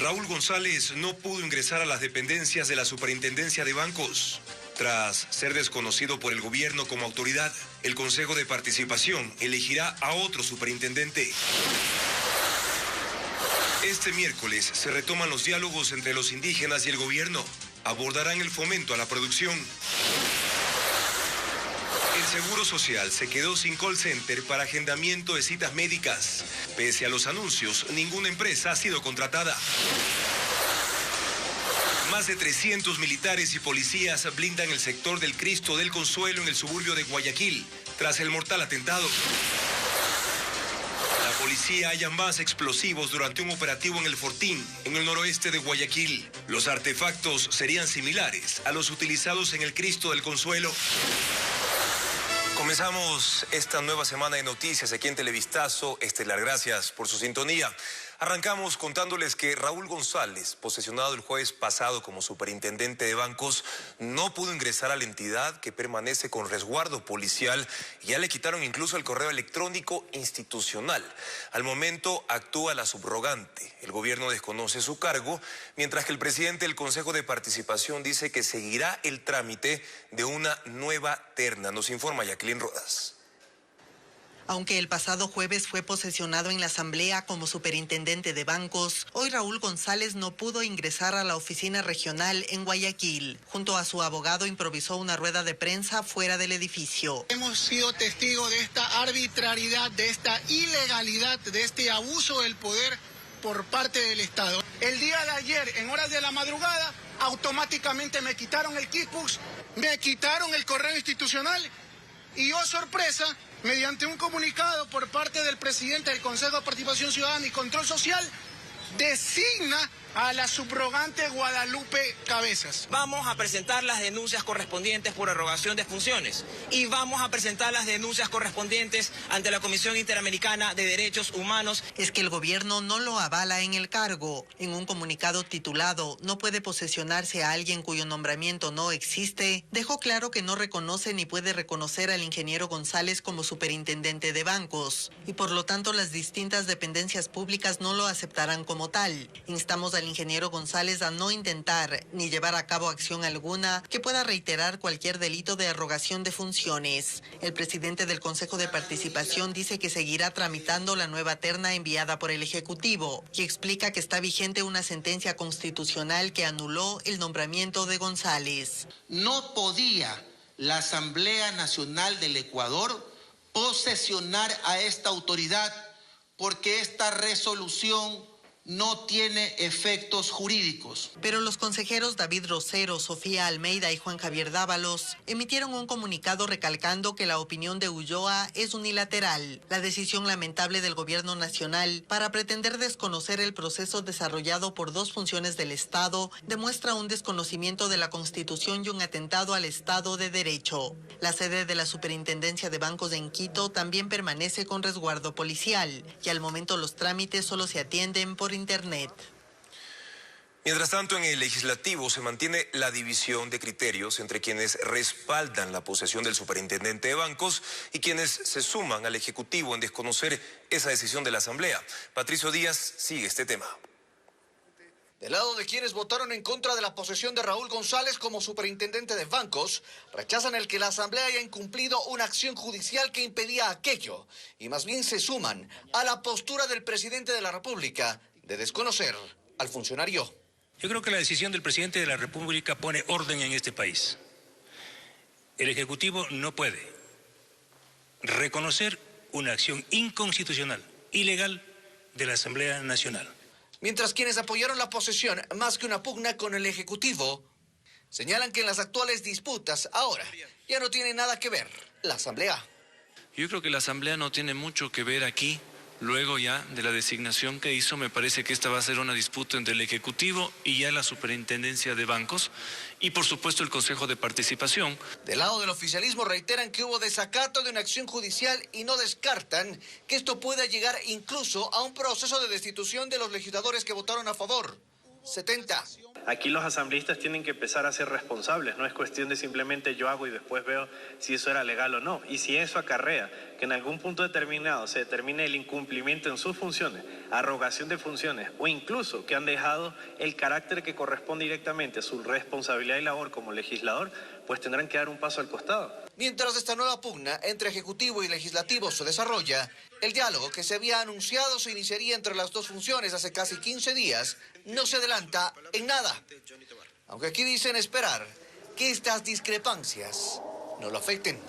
Raúl González no pudo ingresar a las dependencias de la Superintendencia de Bancos. Tras ser desconocido por el gobierno como autoridad, el Consejo de Participación elegirá a otro superintendente. Este miércoles se retoman los diálogos entre los indígenas y el gobierno. Abordarán el fomento a la producción. El Seguro Social se quedó sin call center para agendamiento de citas médicas. Pese a los anuncios, ninguna empresa ha sido contratada. Más de 300 militares y policías blindan el sector del Cristo del Consuelo en el suburbio de Guayaquil, tras el mortal atentado. La policía halla más explosivos durante un operativo en el Fortín, en el noroeste de Guayaquil. Los artefactos serían similares a los utilizados en el Cristo del Consuelo. Comenzamos esta nueva semana de noticias aquí en Televistazo Estelar. Gracias por su sintonía. Arrancamos contándoles que Raúl González, posesionado el jueves pasado como superintendente de bancos, no pudo ingresar a la entidad que permanece con resguardo policial y ya le quitaron incluso el correo electrónico institucional. Al momento actúa la subrogante. El gobierno desconoce su cargo, mientras que el presidente del Consejo de Participación dice que seguirá el trámite de una nueva terna. Nos informa Jacqueline Rodas. Aunque el pasado jueves fue posesionado en la Asamblea como superintendente de bancos, hoy Raúl González no pudo ingresar a la oficina regional en Guayaquil. Junto a su abogado improvisó una rueda de prensa fuera del edificio. Hemos sido testigos de esta arbitrariedad, de esta ilegalidad, de este abuso del poder por parte del Estado. El día de ayer, en horas de la madrugada, automáticamente me quitaron el Kipux, me quitaron el correo institucional y, oh sorpresa, mediante un comunicado por parte del presidente del Consejo de Participación Ciudadana y Control Social, designa a la subrogante Guadalupe Cabezas. Vamos a presentar las denuncias correspondientes por arrogación de funciones y vamos a presentar las denuncias correspondientes ante la Comisión Interamericana de Derechos Humanos. Es que el gobierno no lo avala en el cargo. En un comunicado titulado "No puede posesionarse a alguien cuyo nombramiento no existe", dejó claro que no reconoce ni puede reconocer al ingeniero González como superintendente de bancos y por lo tanto las distintas dependencias públicas no lo aceptarán como tal. Instamos al ingeniero González a no intentar ni llevar a cabo acción alguna que pueda reiterar cualquier delito de arrogación de funciones. El presidente del Consejo de Participación dice que seguirá tramitando la nueva terna enviada por el Ejecutivo y explica que está vigente una sentencia constitucional que anuló el nombramiento de González. No podía la Asamblea Nacional del Ecuador posesionar a esta autoridad porque esta resolución no tiene efectos jurídicos. Pero los consejeros David Rosero, Sofía Almeida y Juan Javier Dávalos emitieron un comunicado recalcando que la opinión de Ulloa es unilateral. La decisión lamentable del gobierno nacional para pretender desconocer el proceso desarrollado por dos funciones del Estado demuestra un desconocimiento de la Constitución y un atentado al Estado de Derecho. La sede de la Superintendencia de Bancos en Quito también permanece con resguardo policial y al momento los trámites solo se atienden por Internet. Mientras tanto, en el legislativo se mantiene la división de criterios entre quienes respaldan la posesión del superintendente de bancos y quienes se suman al Ejecutivo en desconocer esa decisión de la Asamblea. Patricio Díaz sigue este tema. Del lado de quienes votaron en contra de la posesión de Raúl González como superintendente de bancos, rechazan el que la Asamblea haya incumplido una acción judicial que impedía aquello y más bien se suman a la postura del presidente de la República de desconocer al funcionario. Yo creo que la decisión del presidente de la República pone orden en este país. El Ejecutivo no puede reconocer una acción inconstitucional, ilegal, de la Asamblea Nacional. Mientras quienes apoyaron la posesión más que una pugna con el Ejecutivo, señalan que en las actuales disputas ahora ya no tiene nada que ver la Asamblea. Yo creo que la Asamblea no tiene mucho que ver aquí. Luego ya de la designación que hizo, me parece que esta va a ser una disputa entre el Ejecutivo y ya la Superintendencia de Bancos y por supuesto el Consejo de Participación. Del lado del oficialismo reiteran que hubo desacato de una acción judicial y no descartan que esto pueda llegar incluso a un proceso de destitución de los legisladores que votaron a favor. 70. Aquí los asambleístas tienen que empezar a ser responsables, no es cuestión de simplemente yo hago y después veo si eso era legal o no. Y si eso acarrea que en algún punto determinado se determine el incumplimiento en sus funciones, arrogación de funciones o incluso que han dejado el carácter que corresponde directamente a su responsabilidad y labor como legislador, pues tendrán que dar un paso al costado. Mientras esta nueva pugna entre Ejecutivo y Legislativo se desarrolla, el diálogo que se había anunciado se iniciaría entre las dos funciones hace casi 15 días no se adelanta en nada. Aunque aquí dicen esperar que estas discrepancias no lo afecten.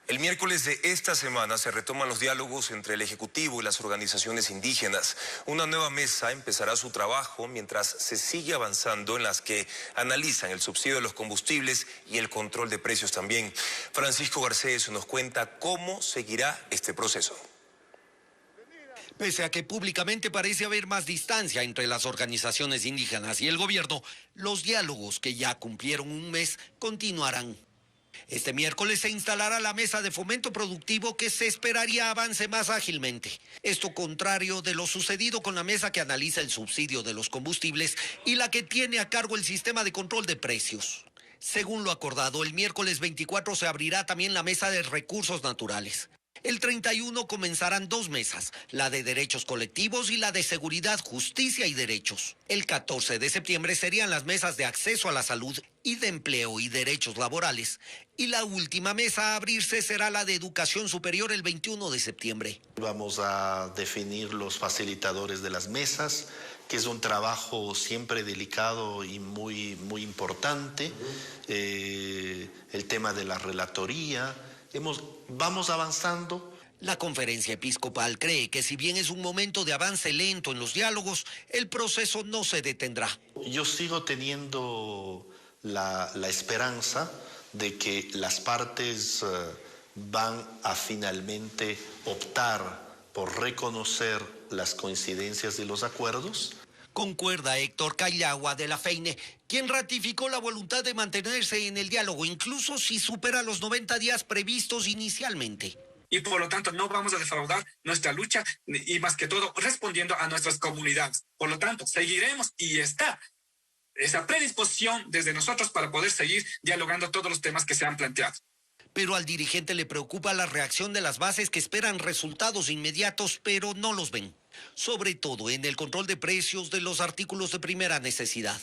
El miércoles de esta semana se retoman los diálogos entre el Ejecutivo y las organizaciones indígenas. Una nueva mesa empezará su trabajo mientras se sigue avanzando en las que analizan el subsidio de los combustibles y el control de precios también. Francisco Garcés nos cuenta cómo seguirá este proceso. Pese a que públicamente parece haber más distancia entre las organizaciones indígenas y el gobierno, los diálogos que ya cumplieron un mes continuarán. Este miércoles se instalará la mesa de fomento productivo que se esperaría avance más ágilmente. Esto contrario de lo sucedido con la mesa que analiza el subsidio de los combustibles y la que tiene a cargo el sistema de control de precios. Según lo acordado, el miércoles 24 se abrirá también la mesa de recursos naturales. El 31 comenzarán dos mesas, la de derechos colectivos y la de seguridad, justicia y derechos. El 14 de septiembre serían las mesas de acceso a la salud y de empleo y derechos laborales. Y la última mesa a abrirse será la de educación superior el 21 de septiembre. Vamos a definir los facilitadores de las mesas, que es un trabajo siempre delicado y muy importante. El tema de la relatoría. Vamos avanzando. La conferencia episcopal cree que si bien es un momento de avance lento en los diálogos, el proceso no se detendrá. Yo sigo teniendo la esperanza de que las partes van a finalmente optar por reconocer las coincidencias de los acuerdos. Concuerda Héctor Cayagua de la FEINE, quien ratificó la voluntad de mantenerse en el diálogo, incluso si supera los 90 días previstos inicialmente. Y por lo tanto no vamos a defraudar nuestra lucha y más que todo respondiendo a nuestras comunidades. Por lo tanto, seguiremos y está esa predisposición desde nosotros para poder seguir dialogando todos los temas que se han planteado. Pero al dirigente le preocupa la reacción de las bases que esperan resultados inmediatos, pero no los ven. Sobre todo en el control de precios de los artículos de primera necesidad.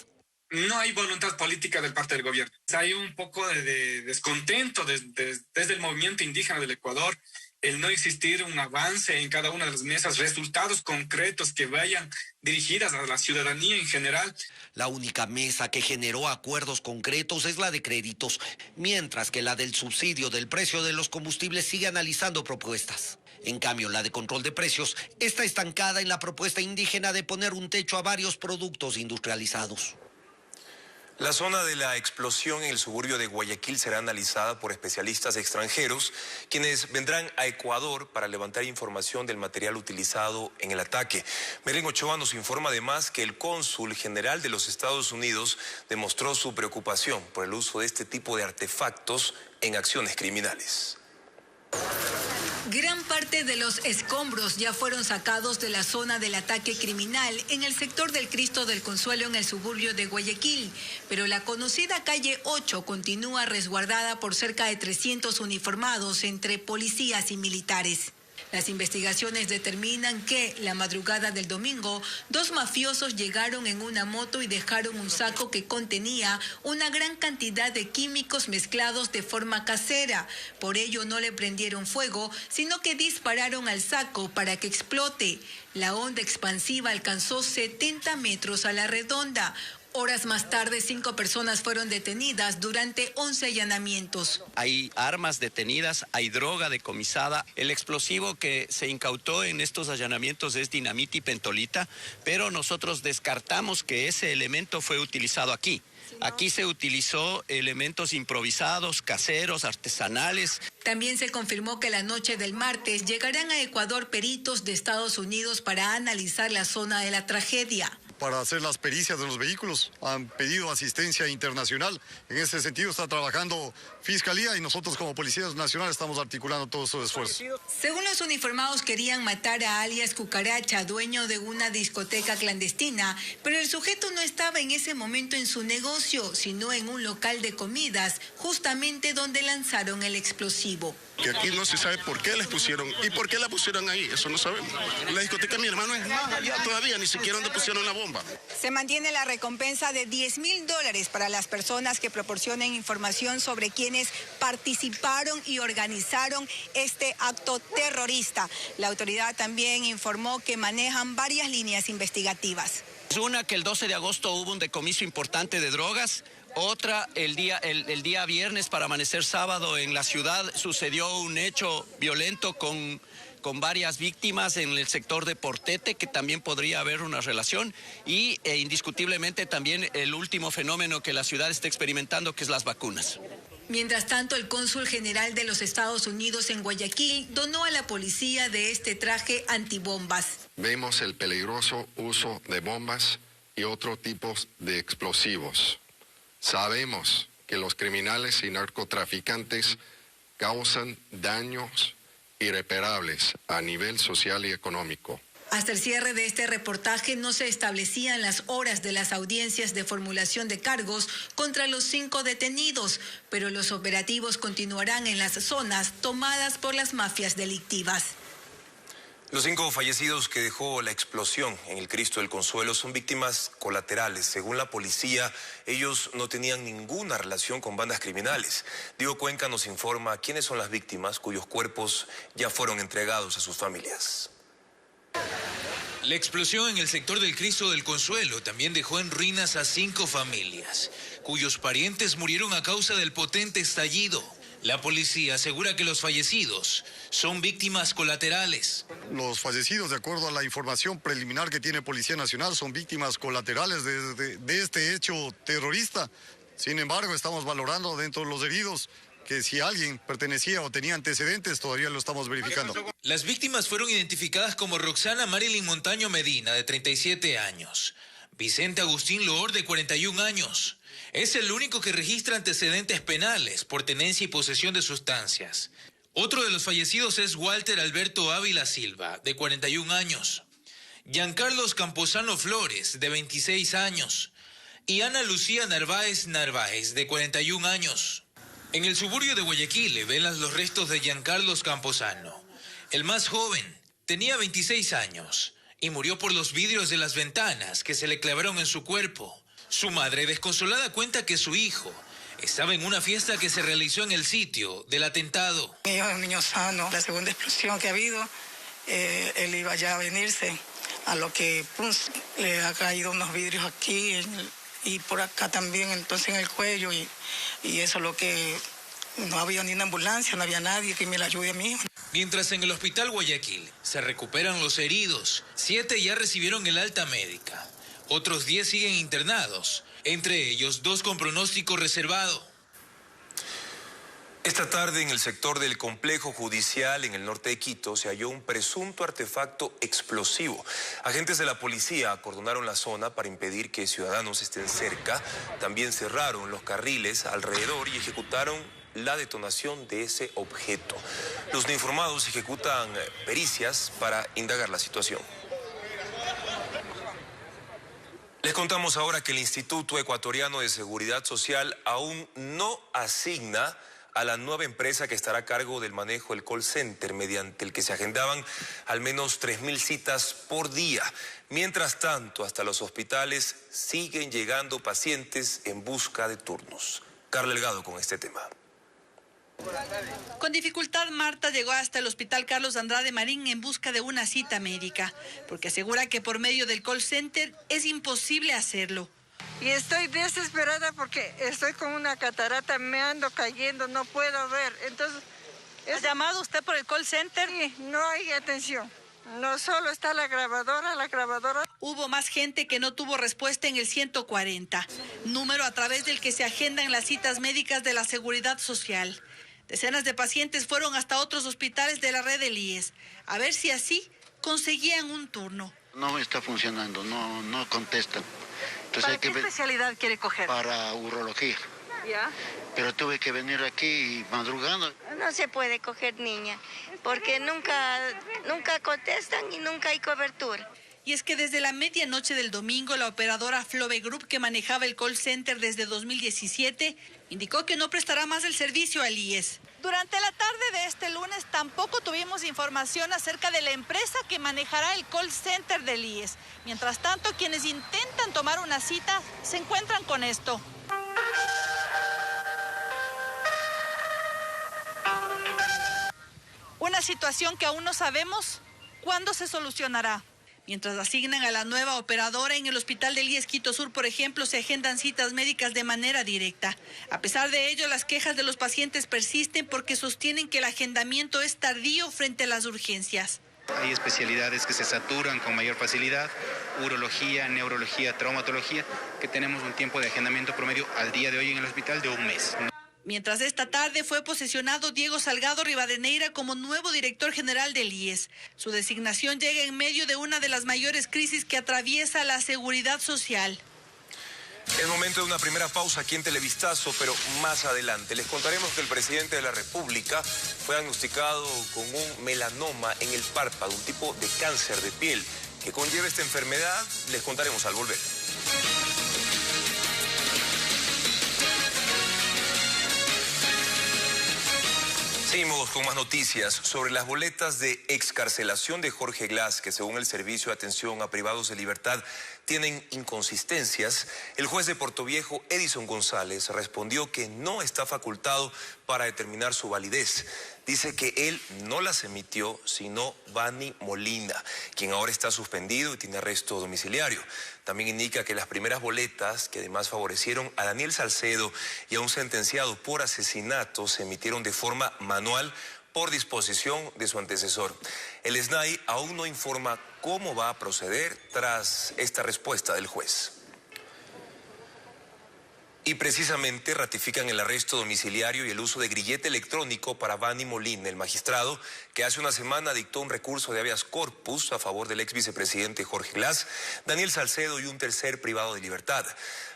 No hay voluntad política del parte del gobierno. Hay un poco de descontento desde el movimiento indígena del Ecuador, el no existir un avance en cada una de las mesas, resultados concretos que vayan dirigidas a la ciudadanía en general. La única mesa que generó acuerdos concretos es la de créditos, mientras que la del subsidio del precio de los combustibles sigue analizando propuestas. En cambio, la de control de precios está estancada en la propuesta indígena de poner un techo a varios productos industrializados. La zona de la explosión en el suburbio de Guayaquil será analizada por especialistas extranjeros, quienes vendrán a Ecuador para levantar información del material utilizado en el ataque. Meren Ochoa nos informa además que el cónsul general de los Estados Unidos demostró su preocupación por el uso de este tipo de artefactos en acciones criminales. Gran parte de los escombros ya fueron sacados de la zona del ataque criminal en el sector del Cristo del Consuelo en el suburbio de Guayaquil, pero la conocida calle 8 continúa resguardada por cerca de 300 uniformados entre policías y militares. Las investigaciones determinan que, la madrugada del domingo, dos mafiosos llegaron en una moto y dejaron un saco que contenía una gran cantidad de químicos mezclados de forma casera. Por ello no le prendieron fuego, sino que dispararon al saco para que explote. La onda expansiva alcanzó 70 metros a la redonda. Horas más tarde, 5 personas fueron detenidas durante 11 allanamientos. Hay armas detenidas, hay droga decomisada. El explosivo que se incautó en estos allanamientos es dinamita y pentolita, pero nosotros descartamos que ese elemento fue utilizado aquí. Aquí se utilizó elementos improvisados, caseros, artesanales. También se confirmó que la noche del martes llegarán a Ecuador peritos de Estados Unidos para analizar la zona de la tragedia. para hacer las pericias de los vehículos. Han pedido asistencia internacional. En ese sentido está trabajando Fiscalía y nosotros como Policía Nacional estamos articulando todos esos esfuerzos. Según los uniformados, querían matar a alias Cucaracha, dueño de una discoteca clandestina, pero el sujeto no estaba en ese momento en su negocio, sino en un local de comidas, justamente donde lanzaron el explosivo. Que aquí no se sabe por qué les pusieron y por qué la pusieron ahí, eso no sabemos. La discoteca de mi hermano es más allá todavía, ni siquiera donde pusieron la bomba. Se mantiene la recompensa de $10,000 para las personas que proporcionen información sobre quienes participaron y organizaron este acto terrorista. La autoridad también informó que manejan varias líneas investigativas. Una, que el 12 de agosto hubo un decomiso importante de drogas. Otra, el día viernes para amanecer sábado en la ciudad sucedió un hecho violento con varias víctimas en el sector de Portete, que también podría haber una relación, y indiscutiblemente también el último fenómeno que la ciudad está experimentando, que es las vacunas. Mientras tanto, el cónsul general de los Estados Unidos en Guayaquil donó a la policía de este traje antibombas. Vemos el peligroso uso de bombas y otros tipos de explosivos. Sabemos que los criminales y narcotraficantes causan daños irreparables a nivel social y económico. Hasta el cierre de este reportaje no se establecían las horas de las audiencias de formulación de cargos contra los 5 detenidos, pero los operativos continuarán en las zonas tomadas por las mafias delictivas. Los 5 fallecidos que dejó la explosión en el Cristo del Consuelo son víctimas colaterales. Según la policía, ellos no tenían ninguna relación con bandas criminales. Diego Cuenca nos informa quiénes son las víctimas cuyos cuerpos ya fueron entregados a sus familias. La explosión en el sector del Cristo del Consuelo también dejó en ruinas a 5 familias, cuyos parientes murieron a causa del potente estallido. La policía asegura que los fallecidos son víctimas colaterales. Los fallecidos, de acuerdo a la información preliminar que tiene Policía Nacional, son víctimas colaterales de este hecho terrorista. Sin embargo, estamos valorando dentro de los heridos que si alguien pertenecía o tenía antecedentes, todavía lo estamos verificando. Las víctimas fueron identificadas como Roxana Marilyn Montaño Medina, de 37 años, Vicente Agustín Loor, de 41 años. Es el único que registra antecedentes penales por tenencia y posesión de sustancias. Otro de los fallecidos es Walter Alberto Ávila Silva, de 41 años. Giancarlos Camposano Flores, de 26 años. Y Ana Lucía Narváez, de 41 años. En el suburbio de Guayaquil velan los restos de Giancarlos Camposano. El más joven tenía 26 años y murió por los vidrios de las ventanas que se le clavaron en su cuerpo. Su madre, desconsolada, cuenta que su hijo estaba en una fiesta que se realizó en el sitio del atentado. Mi hijo es un niño sano. La segunda explosión que ha habido, él iba ya a venirse, a lo que le ha caído unos vidrios aquí y por acá también, entonces en el cuello, y eso es lo que no había ni una ambulancia, no había nadie que me la ayude a mi hijo. Mientras en el hospital Guayaquil se recuperan los heridos, 7 ya recibieron el alta médica. Otros 10 siguen internados, entre ellos 2 con pronóstico reservado. Esta tarde en el sector del complejo judicial en el norte de Quito se halló un presunto artefacto explosivo. Agentes de la policía acordonaron la zona para impedir que ciudadanos estén cerca. También cerraron los carriles alrededor y ejecutaron la detonación de ese objeto. Los uniformados ejecutan pericias para indagar la situación. Les contamos ahora que el Instituto Ecuatoriano de Seguridad Social aún no asigna a la nueva empresa que estará a cargo del manejo del call center, mediante el que se agendaban al menos 3.000 citas por día. Mientras tanto, hasta los hospitales siguen llegando pacientes en busca de turnos. Carla Delgado con este tema. Con dificultad, Marta llegó hasta el Hospital Carlos Andrade Marín en busca de una cita médica, porque asegura que por medio del call center es imposible hacerlo. Y estoy desesperada porque estoy con una catarata, me ando cayendo, no puedo ver. Entonces, ¿ha llamado usted por el call center? Sí, no hay atención. No solo está la grabadora. Hubo más gente que no tuvo respuesta en el 140, número a través del que se agendan las citas médicas de la Seguridad Social. Decenas de pacientes fueron hasta otros hospitales de la red del IES, a ver si así conseguían un turno. No está funcionando, no contestan. Entonces ¿Para qué especialidad quiere coger? Para urología. ¿Ya? Pero tuve que venir aquí madrugando. No se puede coger niña, porque nunca contestan y nunca hay cobertura. Y es que desde la medianoche del domingo, la operadora Flove Group, que manejaba el call center desde 2017, indicó que no prestará más el servicio al IES. Durante la tarde de este lunes tampoco tuvimos información acerca de la empresa que manejará el call center del IES. Mientras tanto, quienes intentan tomar una cita se encuentran con esto. Una situación que aún no sabemos cuándo se solucionará. Mientras asignan a la nueva operadora en el hospital del IES Quito Sur, por ejemplo, se agendan citas médicas de manera directa. A pesar de ello, las quejas de los pacientes persisten porque sostienen que el agendamiento es tardío frente a las urgencias. Hay especialidades que se saturan con mayor facilidad, urología, neurología, traumatología, que tenemos un tiempo de agendamiento promedio al día de hoy en el hospital de un mes. Mientras esta tarde fue posesionado Diego Salgado Rivadeneira como nuevo director general del IES. Su designación llega en medio de una de las mayores crisis que atraviesa la seguridad social. Es momento de una primera pausa aquí en Televistazo, pero más adelante les contaremos que el presidente de la República fue diagnosticado con un melanoma en el párpado, un tipo de cáncer de piel que conlleva esta enfermedad. Les contaremos al volver. Seguimos con más noticias sobre las boletas de excarcelación de Jorge Glass, que según el Servicio de Atención a Privados de Libertad tienen inconsistencias. El juez de Portoviejo, Edison González, respondió que no está facultado para determinar su validez. Dice que él no las emitió, sino Vani Molina, quien ahora está suspendido y tiene arresto domiciliario. También indica que las primeras boletas, que además favorecieron a Daniel Salcedo y a un sentenciado por asesinato, se emitieron de forma manual por disposición de su antecesor. El SNAI aún no informa cómo va a proceder tras esta respuesta del juez. Y precisamente ratifican el arresto domiciliario y el uso de grillete electrónico para Vani Molina, el magistrado que hace una semana dictó un recurso de habeas corpus a favor del ex vicepresidente Jorge Glass, Daniel Salcedo y un tercer privado de libertad.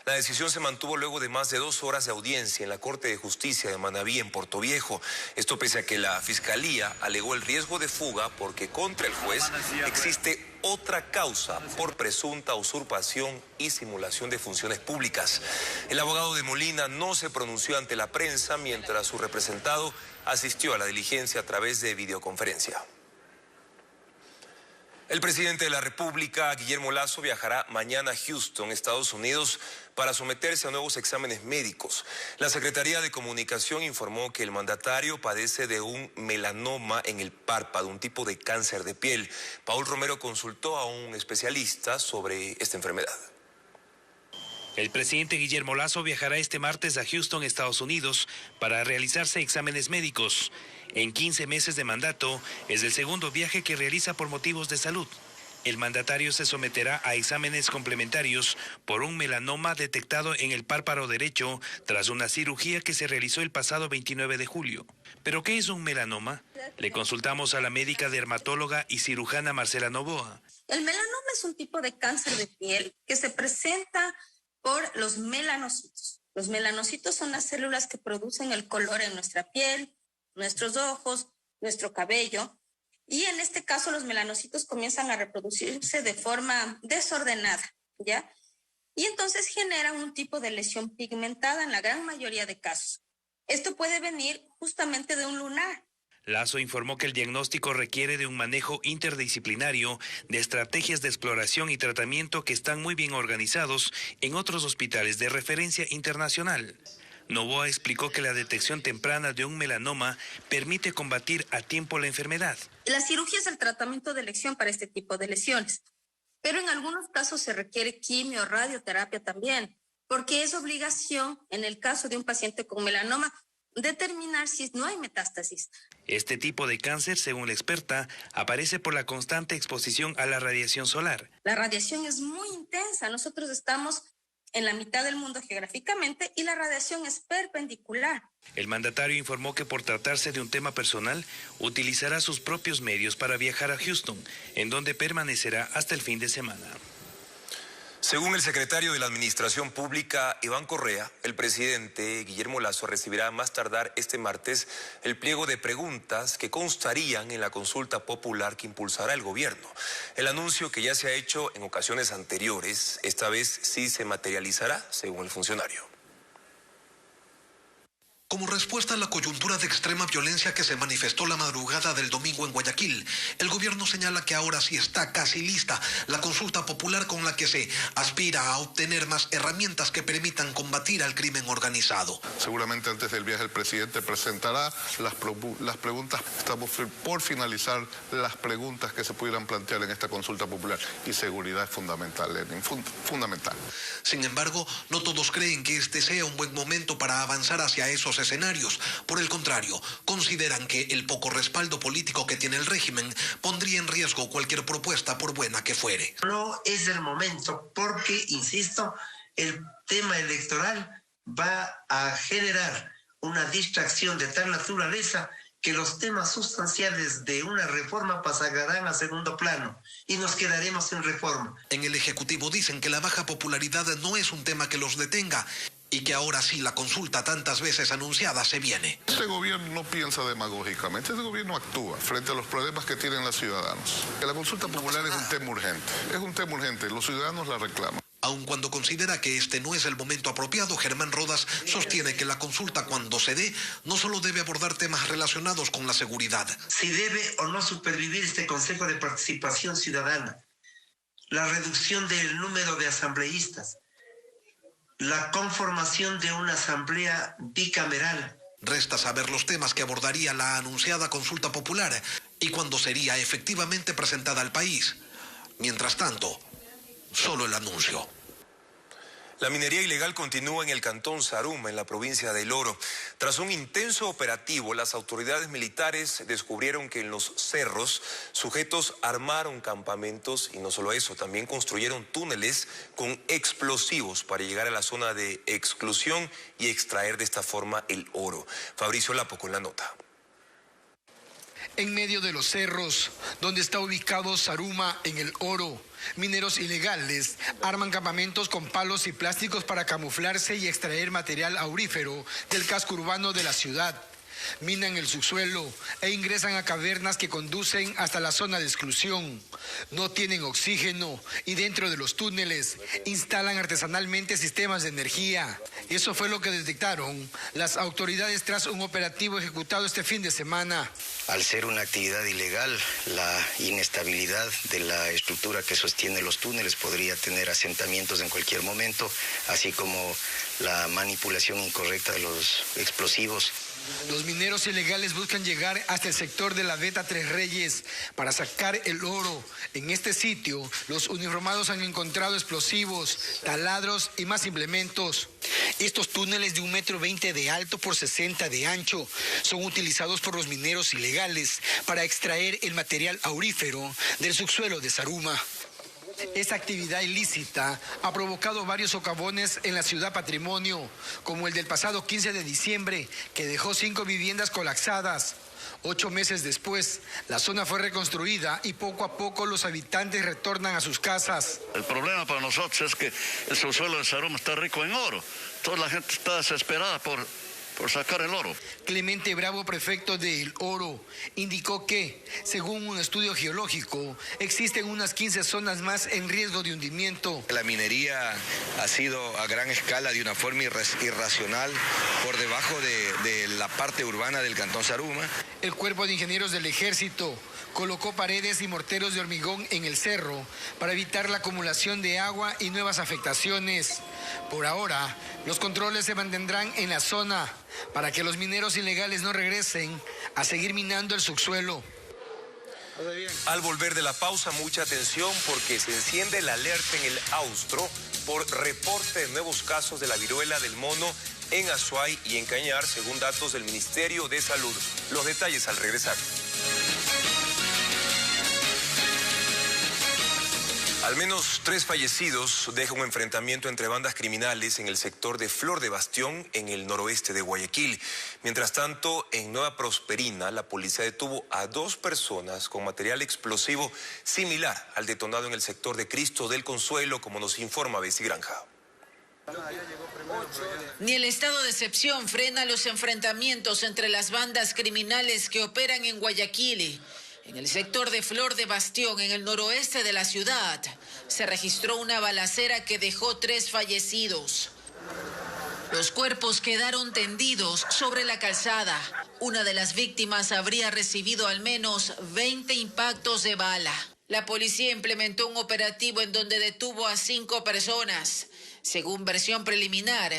La decisión se mantuvo luego de más de 2 horas de audiencia en la Corte de Justicia de Manabí, en Portoviejo. Esto pese a que la Fiscalía alegó el riesgo de fuga porque contra el juez existe otra causa por presunta usurpación y simulación de funciones públicas. El abogado de Molina no se pronunció ante la prensa mientras su representado asistió a la diligencia a través de videoconferencia. El presidente de la República, Guillermo Lasso, viajará mañana a Houston, Estados Unidos, para someterse a nuevos exámenes médicos. La Secretaría de Comunicación informó que el mandatario padece de un melanoma en el párpado, un tipo de cáncer de piel. Paul Romero consultó a un especialista sobre esta enfermedad. El presidente Guillermo Lasso viajará este martes a Houston, Estados Unidos, para realizarse exámenes médicos. En 15 meses de mandato, es el segundo viaje que realiza por motivos de salud. El mandatario se someterá a exámenes complementarios por un melanoma detectado en el párpado derecho tras una cirugía que se realizó el pasado 29 de julio. ¿Pero qué es un melanoma? Le consultamos a la médica dermatóloga y cirujana Marcela Novoa. El melanoma es un tipo de cáncer de piel que se presenta por los melanocitos. Los melanocitos son las células que producen el color en nuestra piel, nuestros ojos, nuestro cabello. Y en este caso los melanocitos comienzan a reproducirse de forma desordenada, ¿ya? Y entonces generan un tipo de lesión pigmentada en la gran mayoría de casos. Esto puede venir justamente de un lunar. Lasso informó que el diagnóstico requiere de un manejo interdisciplinario de estrategias de exploración y tratamiento que están muy bien organizados en otros hospitales de referencia internacional. Novoa explicó que la detección temprana de un melanoma permite combatir a tiempo la enfermedad. La cirugía es el tratamiento de elección para este tipo de lesiones, pero en algunos casos se requiere quimio, radioterapia también, porque es obligación, en el caso de un paciente con melanoma, determinar si no hay metástasis. Este tipo de cáncer, según la experta, aparece por la constante exposición a la radiación solar. La radiación es muy intensa. Nosotros estamos en la mitad del mundo geográficamente y la radiación es perpendicular. El mandatario informó que por tratarse de un tema personal, utilizará sus propios medios para viajar a Houston, en donde permanecerá hasta el fin de semana. Según el secretario de la Administración Pública, Iván Correa, el presidente Guillermo Lasso recibirá a más tardar este martes el pliego de preguntas que constarían en la consulta popular que impulsará el gobierno. El anuncio que ya se ha hecho en ocasiones anteriores, esta vez sí se materializará, según el funcionario. Como respuesta a la coyuntura de extrema violencia que se manifestó la madrugada del domingo en Guayaquil, el gobierno señala que ahora sí está casi lista la consulta popular con la que se aspira a obtener más herramientas que permitan combatir al crimen organizado. Seguramente antes del viaje el presidente presentará las preguntas. Estamos por finalizar las preguntas que se pudieran plantear en esta consulta popular y seguridad es fundamental, Lenin, fundamental. Sin embargo, no todos creen que este sea un buen momento para avanzar hacia esos escenarios. Por el contrario, consideran que el poco respaldo político que tiene el régimen pondría en riesgo cualquier propuesta, por buena que fuere. No es el momento porque, insisto, el tema electoral va a generar una distracción de tal naturaleza que los temas sustanciales de una reforma pasarán a segundo plano y nos quedaremos sin reforma. En el Ejecutivo dicen que la baja popularidad no es un tema que los detenga y que ahora sí la consulta tantas veces anunciada se viene. Este gobierno no piensa demagógicamente, este gobierno actúa frente a los problemas que tienen los ciudadanos. La consulta popular es un tema urgente, los ciudadanos la reclaman. Aun cuando considera que este no es el momento apropiado, Germán Rodas sostiene que la consulta, cuando se dé, no solo debe abordar temas relacionados con la seguridad. Si debe o no supervivir este Consejo de Participación Ciudadana, la reducción del número de asambleístas, la conformación de una asamblea bicameral. Resta saber los temas que abordaría la anunciada consulta popular y cuándo sería efectivamente presentada al país. Mientras tanto, solo el anuncio. La minería ilegal continúa en el cantón Zaruma, en la provincia del Oro. Tras un intenso operativo, las autoridades militares descubrieron que en los cerros sujetos armaron campamentos y no solo eso, también construyeron túneles con explosivos para llegar a la zona de exclusión y extraer de esta forma el oro. Fabricio Lapo con la nota. En medio de los cerros, donde está ubicado Zaruma en el Oro, mineros ilegales arman campamentos con palos y plásticos para camuflarse y extraer material aurífero del casco urbano de la ciudad. Minan el subsuelo e ingresan a cavernas que conducen hasta la zona de exclusión. No tienen oxígeno y dentro de los túneles instalan artesanalmente sistemas de energía. Eso fue lo que detectaron las autoridades tras un operativo ejecutado este fin de semana. Al ser una actividad ilegal, la inestabilidad de la estructura que sostiene los túneles podría tener asentamientos en cualquier momento, así como la manipulación incorrecta de los explosivos. Los mineros ilegales buscan llegar hasta el sector de la Veta Tres Reyes para sacar el oro. En este sitio, los uniformados han encontrado explosivos, taladros y más implementos. Estos túneles de 1,20 m de alto por 60 de ancho son utilizados por los mineros ilegales para extraer el material aurífero del subsuelo de Zaruma. Esta actividad ilícita ha provocado varios socavones en la ciudad patrimonio, como el del pasado 15 de diciembre, que dejó 5 viviendas colapsadas. 8 meses después, la zona fue reconstruida y poco a poco los habitantes retornan a sus casas. El problema para nosotros es que el subsuelo de Zaruma está rico en oro. Toda la gente está desesperada por sacar el oro. Clemente Bravo, prefecto del Oro, indicó que, según un estudio geológico, existen unas 15 zonas más en riesgo de hundimiento. La minería ha sido a gran escala de una forma irracional por debajo de la parte urbana del cantón Zaruma. El Cuerpo de Ingenieros del Ejército colocó paredes y morteros de hormigón en el cerro para evitar la acumulación de agua y nuevas afectaciones. Por ahora, los controles se mantendrán en la zona para que los mineros ilegales no regresen a seguir minando el subsuelo. Al volver de la pausa, mucha atención porque se enciende la alerta en el Austro por reporte de nuevos casos de la viruela del mono en Azuay y en Cañar, según datos del Ministerio de Salud. Los detalles al regresar. Al menos 3 fallecidos deja un enfrentamiento entre bandas criminales en el sector de Flor de Bastión, en el noroeste de Guayaquil. Mientras tanto, en Nueva Prosperina, la policía detuvo a 2 personas con material explosivo similar al detonado en el sector de Cristo del Consuelo, como nos informa Bessie Granja. Ni el estado de excepción frena los enfrentamientos entre las bandas criminales que operan en Guayaquil. En el sector de Flor de Bastión, en el noroeste de la ciudad, se registró una balacera que dejó 3 fallecidos. Los cuerpos quedaron tendidos sobre la calzada. Una de las víctimas habría recibido al menos 20 impactos de bala. La policía implementó un operativo en donde detuvo a 5 personas. Según versión preliminar,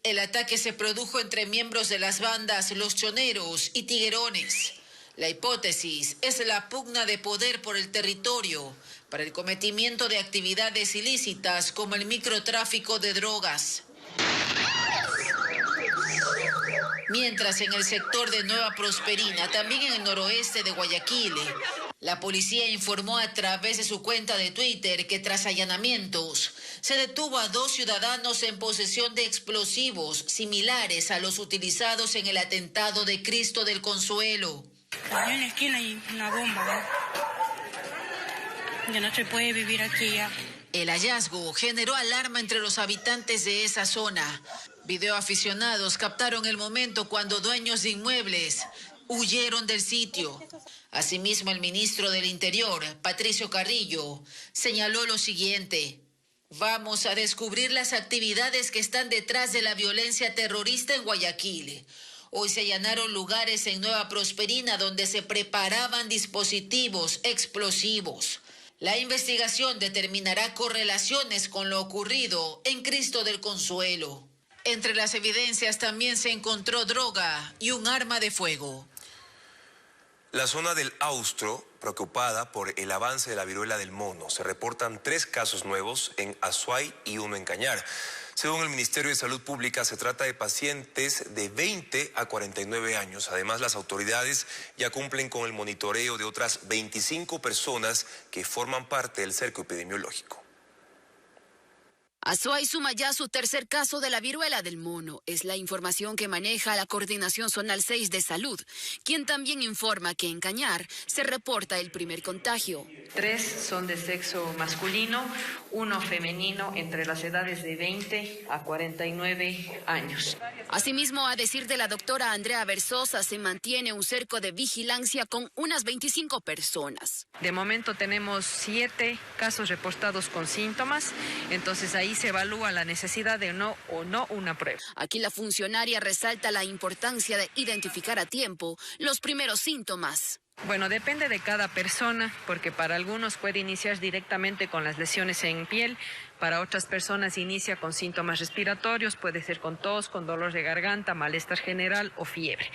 el ataque se produjo entre miembros de las bandas Los Choneros y Tiguerones. La hipótesis es la pugna de poder por el territorio para el cometimiento de actividades ilícitas como el microtráfico de drogas. Mientras en el sector de Nueva Prosperina, también en el noroeste de Guayaquil, la policía informó a través de su cuenta de Twitter que tras allanamientos se detuvo a 2 ciudadanos en posesión de explosivos similares a los utilizados en el atentado de Cristo del Consuelo. Allá en la esquina hay una bomba, ¿no? Ya no se puede vivir aquí ya. El hallazgo generó alarma entre los habitantes de esa zona. Videoaficionados captaron el momento cuando dueños de inmuebles huyeron del sitio. Asimismo, el ministro del Interior, Patricio Carrillo, señaló lo siguiente: vamos a descubrir las actividades que están detrás de la violencia terrorista en Guayaquil. Hoy se allanaron lugares en Nueva Prosperina donde se preparaban dispositivos explosivos. La investigación determinará correlaciones con lo ocurrido en Cristo del Consuelo. Entre las evidencias también se encontró droga y un arma de fuego. La zona del Austro, preocupada por el avance de la viruela del mono. Se reportan 3 casos nuevos en Azuay y 1 en Cañar. Según el Ministerio de Salud Pública, se trata de pacientes de 20 a 49 años. Además, las autoridades ya cumplen con el monitoreo de otras 25 personas que forman parte del cerco epidemiológico. Azuay suma ya su 3er caso de la viruela del mono. Es la información que maneja la Coordinación Zonal 6 de Salud, quien también informa que en Cañar se reporta el primer contagio. 3 son de sexo masculino, 1 femenino entre las edades de 20 a 49 años. Asimismo, a decir de la doctora Andrea Versosa, se mantiene un cerco de vigilancia con unas 25 personas. De momento tenemos 7 casos reportados con síntomas, entonces ahí se evalúa la necesidad de no una prueba. Aquí la funcionaria resalta la importancia de identificar a tiempo los primeros síntomas. Bueno, depende de cada persona, porque para algunos puede iniciar directamente con las lesiones en piel, para otras personas inicia con síntomas respiratorios, puede ser con tos, con dolor de garganta, malestar general o fiebre.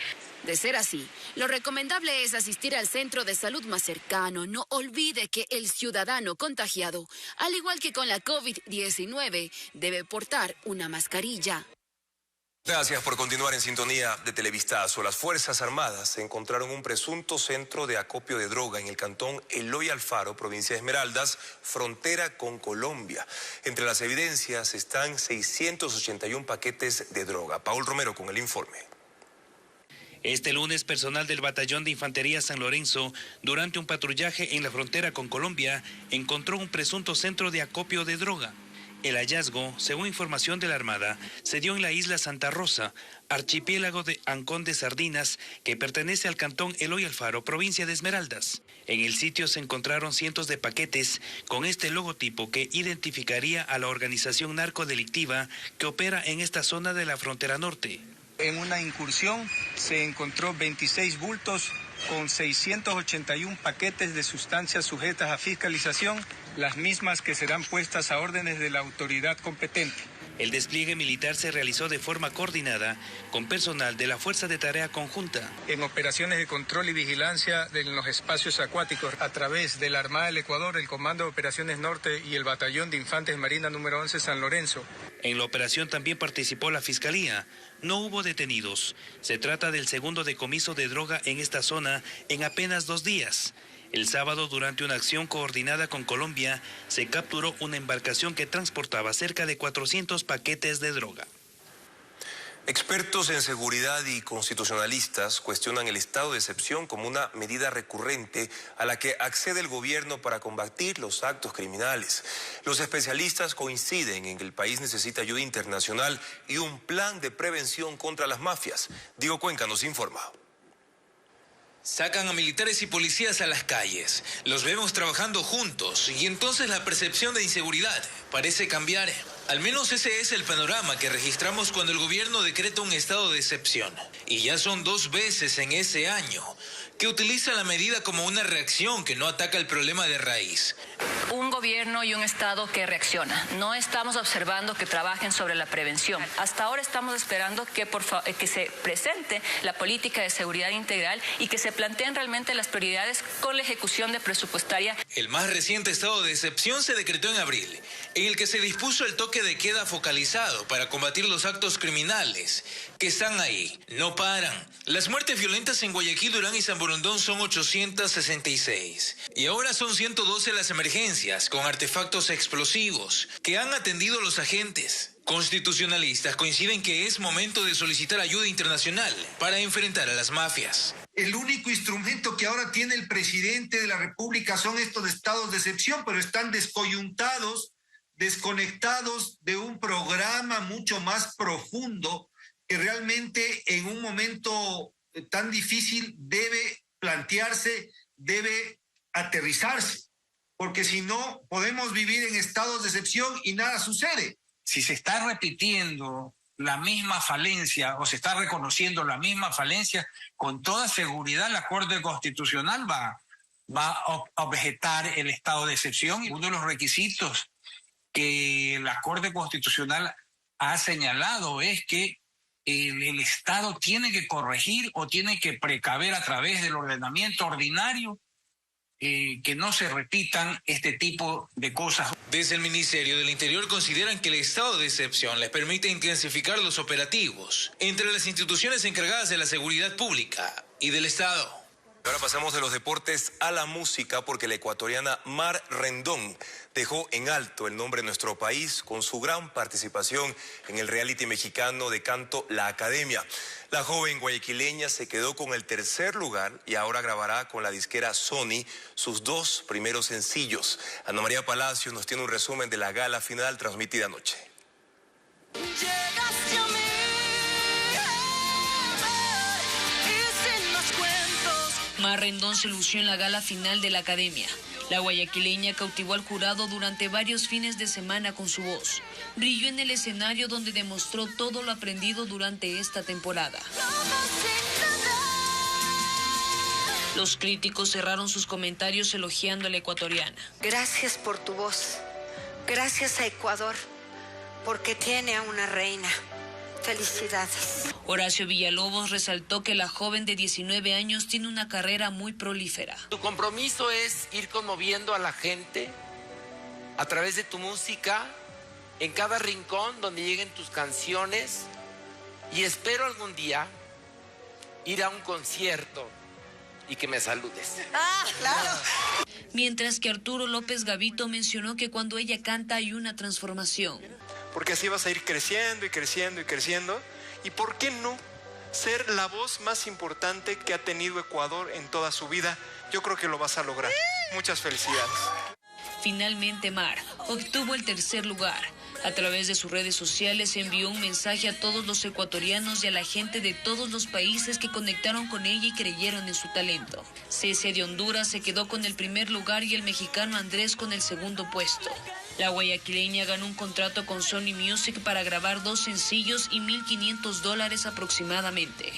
De ser así, lo recomendable es asistir al centro de salud más cercano. No olvide que el ciudadano contagiado, al igual que con la COVID-19, debe portar una mascarilla. Gracias por continuar en sintonía de Televistazo. Las Fuerzas Armadas encontraron un presunto centro de acopio de droga en el cantón Eloy Alfaro, provincia de Esmeraldas, frontera con Colombia. Entre las evidencias están 681 paquetes de droga. Paul Romero con el informe. Este lunes, personal del Batallón de Infantería San Lorenzo, durante un patrullaje en la frontera con Colombia, encontró un presunto centro de acopio de droga. El hallazgo, según información de la Armada, se dio en la isla Santa Rosa, archipiélago de Ancón de Sardinas, que pertenece al cantón Eloy Alfaro, provincia de Esmeraldas. En el sitio se encontraron cientos de paquetes con este logotipo que identificaría a la organización narcodelictiva que opera en esta zona de la frontera norte. En una incursión se encontró 26 bultos con 681 paquetes de sustancias sujetas a fiscalización, las mismas que serán puestas a órdenes de la autoridad competente. El despliegue militar se realizó de forma coordinada con personal de la Fuerza de Tarea Conjunta. En operaciones de control y vigilancia de los espacios acuáticos a través de la Armada del Ecuador, el Comando de Operaciones Norte y el Batallón de Infantes Marina número 11 San Lorenzo. En la operación también participó la Fiscalía. No hubo detenidos. Se trata del segundo decomiso de droga en esta zona en apenas 2 días. El sábado, durante una acción coordinada con Colombia, se capturó una embarcación que transportaba cerca de 400 paquetes de droga. Expertos en seguridad y constitucionalistas cuestionan el estado de excepción como una medida recurrente a la que accede el gobierno para combatir los actos criminales. Los especialistas coinciden en que el país necesita ayuda internacional y un plan de prevención contra las mafias. Diego Cuenca nos informa. Sacan a militares y policías a las calles. Los vemos trabajando juntos y entonces la percepción de inseguridad parece cambiar. Al menos ese es el panorama que registramos cuando el gobierno decreta un estado de excepción. Y ya son 2 veces en ese año que utiliza la medida como una reacción que no ataca el problema de raíz. Un gobierno y un Estado que reacciona. No estamos observando que trabajen sobre la prevención. Hasta ahora estamos esperando que se presente la política de seguridad integral y que se planteen realmente las prioridades con la ejecución de presupuestaria. El más reciente estado de excepción se decretó en abril, en el que se dispuso el toque de queda focalizado para combatir los actos criminales que están ahí, no paran. Las muertes violentas en Guayaquil, Durán y San Borondón son 866. Y ahora son 112 las emergencias con artefactos explosivos que han atendido los agentes. Constitucionalistas coinciden que es momento de solicitar ayuda internacional para enfrentar a las mafias. El único instrumento que ahora tiene el presidente de la República son estos estados de excepción, pero están descoyuntados, desconectados de un programa mucho más profundo que realmente en un momento tan difícil debe plantearse, debe aterrizarse, porque si no podemos vivir en estados de excepción y nada sucede. Si se está repitiendo la misma falencia o se está reconociendo la misma falencia, con toda seguridad la Corte Constitucional va a objetar el estado de excepción. Uno de los requisitos que la Corte Constitucional ha señalado es que el Estado tiene que corregir o tiene que precaver a través del ordenamiento ordinario que no se repitan este tipo de cosas. Desde el Ministerio del Interior consideran que el estado de excepción les permite intensificar los operativos entre las instituciones encargadas de la seguridad pública y del Estado. Ahora pasamos de los deportes a la música porque la ecuatoriana Mar Rendón dejó en alto el nombre de nuestro país con su gran participación en el reality mexicano de canto La Academia. La joven guayaquileña se quedó con el 3er lugar y ahora grabará con la disquera Sony sus 2 primeros sencillos. Ana María Palacios nos tiene un resumen de la gala final transmitida anoche. Mar Rendón se lució en la gala final de la Academia. La guayaquileña cautivó al jurado durante varios fines de semana con su voz. Brilló en el escenario donde demostró todo lo aprendido durante esta temporada. Los críticos cerraron sus comentarios elogiando a la ecuatoriana. Gracias por tu voz. Gracias a Ecuador, porque tiene a una reina. Felicidades. Horacio Villalobos resaltó que la joven de 19 años tiene una carrera muy prolífera. Tu compromiso es ir conmoviendo a la gente a través de tu música, en cada rincón donde lleguen tus canciones, y espero algún día ir a un concierto y que me saludes. ¡Ah, claro! Mientras que Arturo López Gavito mencionó que cuando ella canta hay una transformación. Porque así vas a ir creciendo y creciendo y creciendo. ¿Y por qué no ser la voz más importante que ha tenido Ecuador en toda su vida? Yo creo que lo vas a lograr. Muchas felicidades. Finalmente, Mar obtuvo el 3er lugar. A través de sus redes sociales envió un mensaje a todos los ecuatorianos y a la gente de todos los países que conectaron con ella y creyeron en su talento. Cecia de Honduras se quedó con el 1er lugar y el mexicano Andrés con el 2º puesto. La guayaquileña ganó un contrato con Sony Music para grabar 2 sencillos y $1,500 aproximadamente.